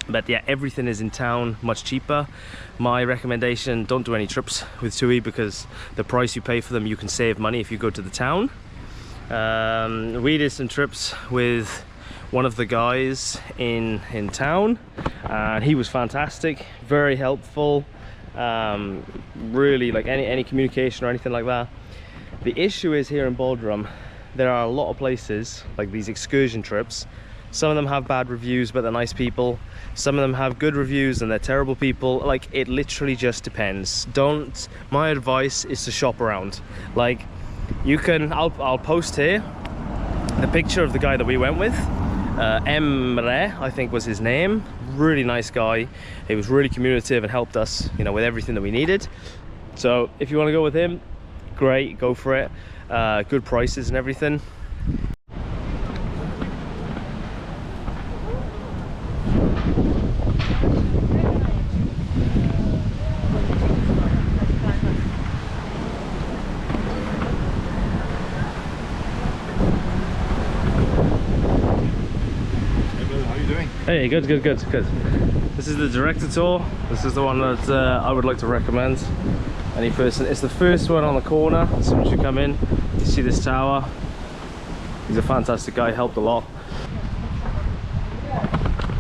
But yeah, everything is in town, much cheaper. My recommendation, don't do any trips with TUI because the price you pay for them, you can save money if you go to the town. We did some trips with one of the guys in town, and he was fantastic, very helpful. Really, like any communication or anything like that. The issue is here in Bodrum, there are a lot of places like these excursion trips. Some of them have bad reviews, but they're nice people. Some of them have good reviews and they're terrible people. Like, it literally just depends. My advice is to shop around. Like, you can, I'll post here the picture of the guy that we went with. Emre, I think was his name. Really nice guy. He was really communicative and helped us, you know, with everything that we needed. So if you want to go with him, great, go for it. Good prices and everything. Hey, good. This is the director tour. This is the one that I would like to recommend. Any person, it's the first one on the corner. As soon as you come in, you see this tower. He's a fantastic guy, helped a lot.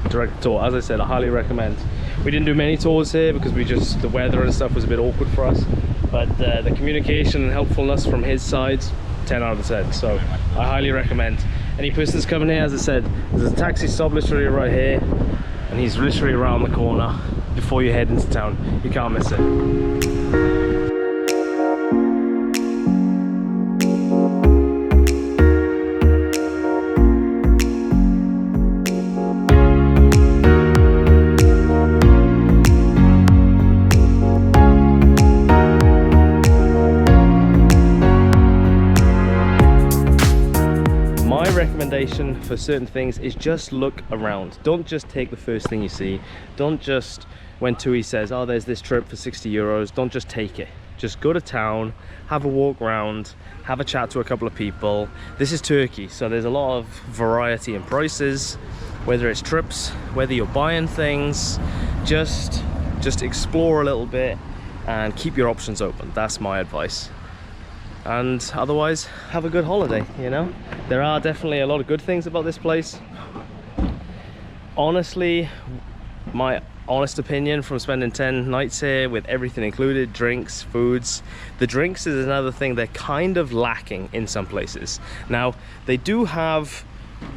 Director tour, as I said, I highly recommend. We didn't do many tours here because the weather and stuff was a bit awkward for us. But the communication and helpfulness from his side, 10 out of 10. So I highly recommend. Any person that's coming here, as I said, there's a taxi stop literally right here, and he's literally around the corner before you head into town. You can't miss it. For certain things is just look around. Don't just take the first thing you see. Don't just, when TUI says, oh, there's this trip for 60 euros, don't just take it. Just go to town, have a walk around, have a chat to a couple of people. This is Turkey, so there's a lot of variety in prices, whether it's trips, whether you're buying things. Just explore a little bit and keep your options open. That's my advice. And otherwise, have a good holiday, you know. There are definitely a lot of good things about this place. Honestly, my honest opinion from spending 10 nights here with everything included, drinks, foods, the drinks is another thing they're kind of lacking in some places. Now, they do have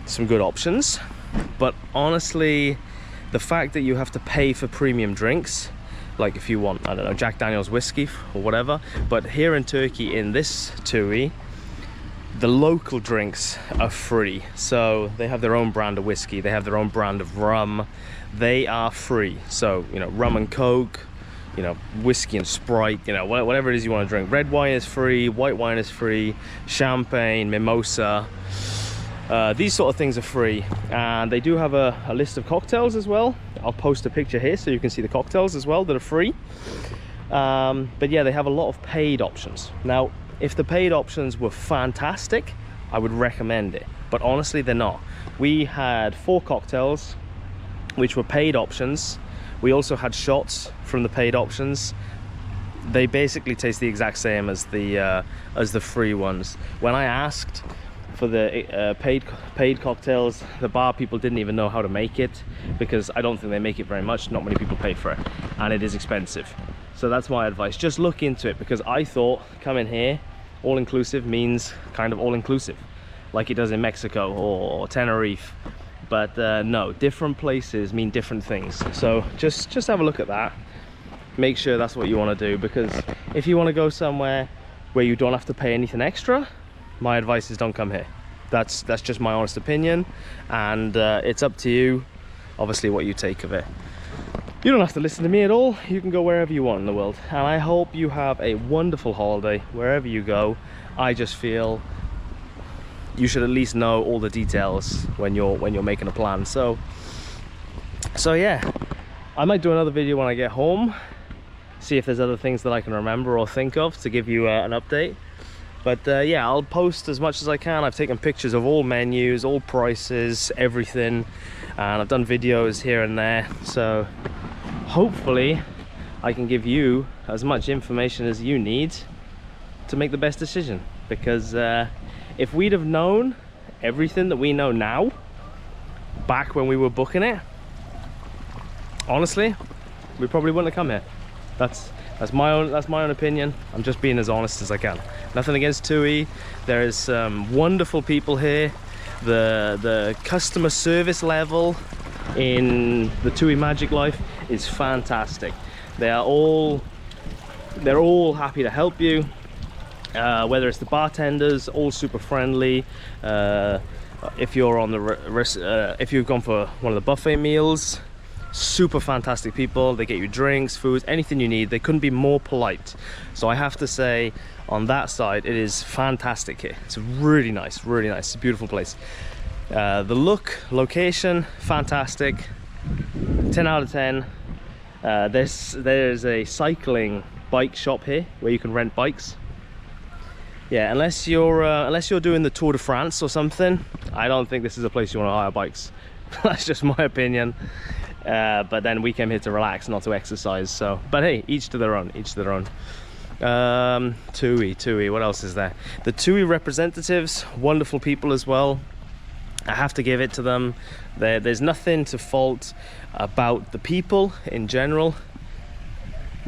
some good options, but honestly, the fact that you have to pay for premium drinks, like if you want, I don't know, Jack Daniels whiskey or whatever. But here in Turkey, in this TUI, the local drinks are free. So they have their own brand of whiskey, they have their own brand of rum. They are free. So, you know, rum and Coke, you know, whiskey and Sprite, you know, whatever it is you want to drink. Red wine is free, white wine is free, champagne, mimosa. These sort of things are free, and they do have a list of cocktails as well. I'll post a picture here so you can see the cocktails as well that are free. But yeah, they have a lot of paid options. Now, if the paid options were fantastic, I would recommend it, but honestly they're not. We had 4 cocktails which were paid options. We also had shots from the paid options. They basically taste the exact same as the free ones. When I asked for the paid cocktails, the bar people didn't even know how to make it, because I don't think they make it very much. Not many people pay for it, and it is expensive. So that's my advice. Just look into it, because I thought coming here, all-inclusive means kind of all-inclusive, like it does in Mexico or Tenerife. But no, different places mean different things. So just have a look at that. Make sure that's what you want to do, because if you want to go somewhere where you don't have to pay anything extra, my advice is don't come here. That's just my honest opinion, and it's up to you, obviously, what you take of it. You don't have to listen to me at all. You can go wherever you want in the world, and I hope you have a wonderful holiday wherever you go. I just feel you should at least know all the details when you're making a plan. So yeah, I might do another video when I get home, see if there's other things that I can remember or think of to give you an update. But yeah, I'll post as much as I can. I've taken pictures of all menus, all prices, everything, and I've done videos here and there. So hopefully I can give you as much information as you need to make the best decision. Because if we'd have known everything that we know now back when we were booking it, honestly, we probably wouldn't have come here. That's my own opinion. I'm just being as honest as I can. Nothing against TUI. There's wonderful people here. The customer service level in the TUI Magic Life is fantastic. They're all happy to help you. Whether it's the bartenders, all super friendly. If you're on the if you've gone for one of the buffet meals, super fantastic people. They get you drinks, foods, anything you need. They couldn't be more polite. So I have to say, on that side, it is fantastic here. It's really nice, really nice. It's a beautiful place. The location, fantastic. 10 out of 10. There's a cycling bike shop here where you can rent bikes. Yeah, unless you're doing the Tour de France or something, I don't think this is a place you want to hire bikes. That's just my opinion. But then we came here to relax, not to exercise. So, but hey, each to their own. Each to their own. TUI. What else is there? The TUI representatives, wonderful people as well. I have to give it to them. There's nothing to fault about the people in general.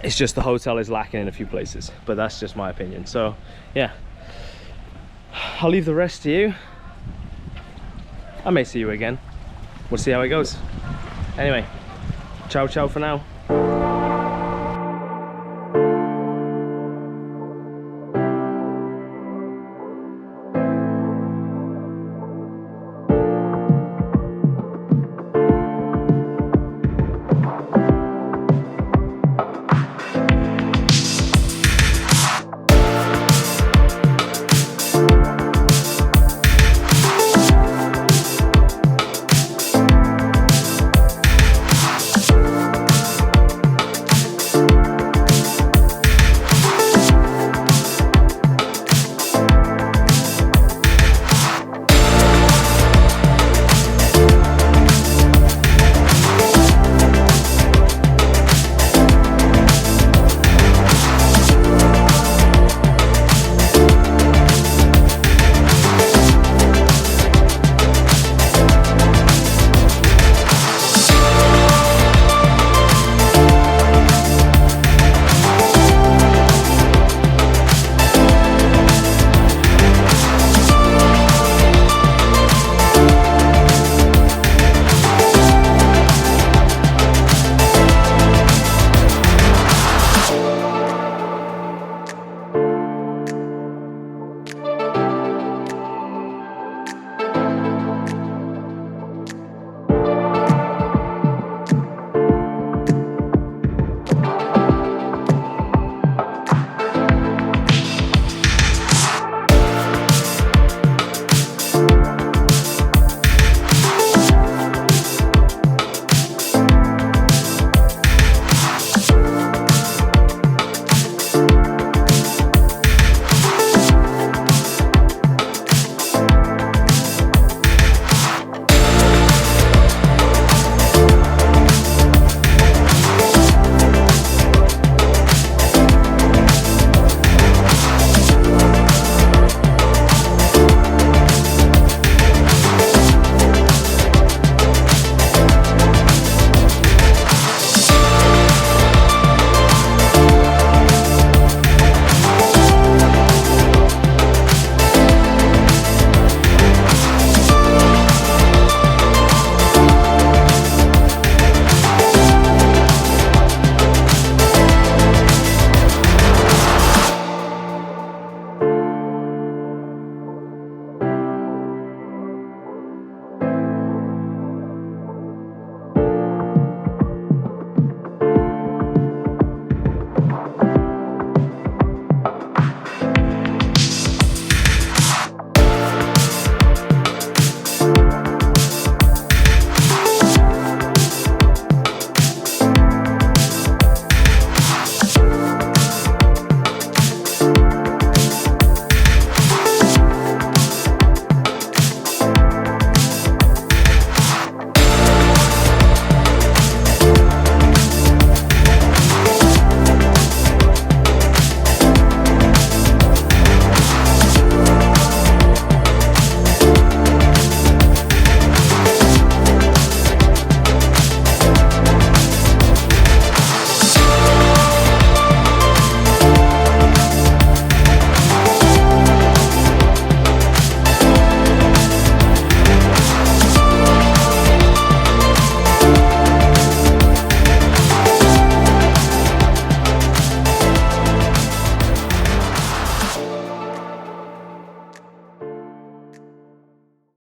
It's just the hotel is lacking in a few places, but that's just my opinion. So yeah, I'll leave the rest to you. I may see you again. We'll see how it goes. Anyway, ciao for now.